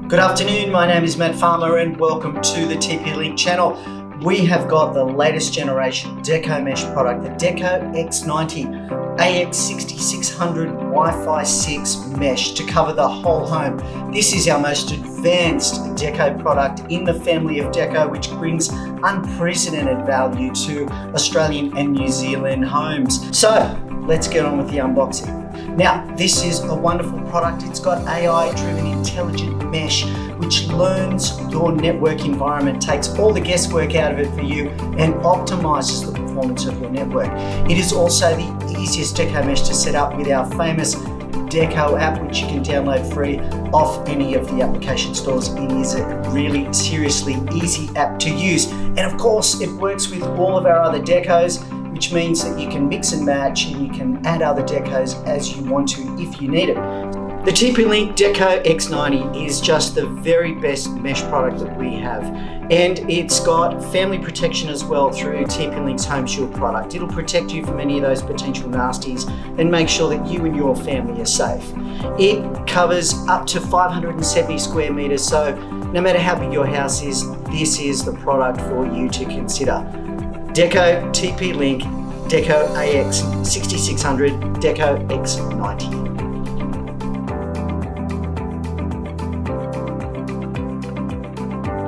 Good afternoon, my name is Matt Farmer and welcome to the TP Link channel. We have got the latest generation Deco mesh product, the Deco X90 AX6600 Wi-Fi 6 mesh to cover the whole home. This is our most advanced Deco product in the family of Deco, which brings unprecedented value to Australian and New Zealand homes. So let's get on with the unboxing. Now, this is a wonderful product. It's got AI-driven intelligent mesh, which learns your network environment, takes all the guesswork out of it for you, and optimizes the performance of your network. It is also the easiest Deco mesh to set up with our famous Deco app, which you can download free off any of the application stores. It is a really seriously easy app to use. And of course, it works with all of our other Decos, which means that you can mix and match and you can add other Decos as you want to if you need it. The TP Link Deco X90 is just the very best mesh product that we have, and it's got family protection as well through TP Link's Home Shield product. It'll protect you from any of those potential nasties and make sure that you and your family are safe. It covers up to 570 square meters, so no matter how big your house is, this is the product for you to consider. Deco TP Link Deco AX6600 Deco X90.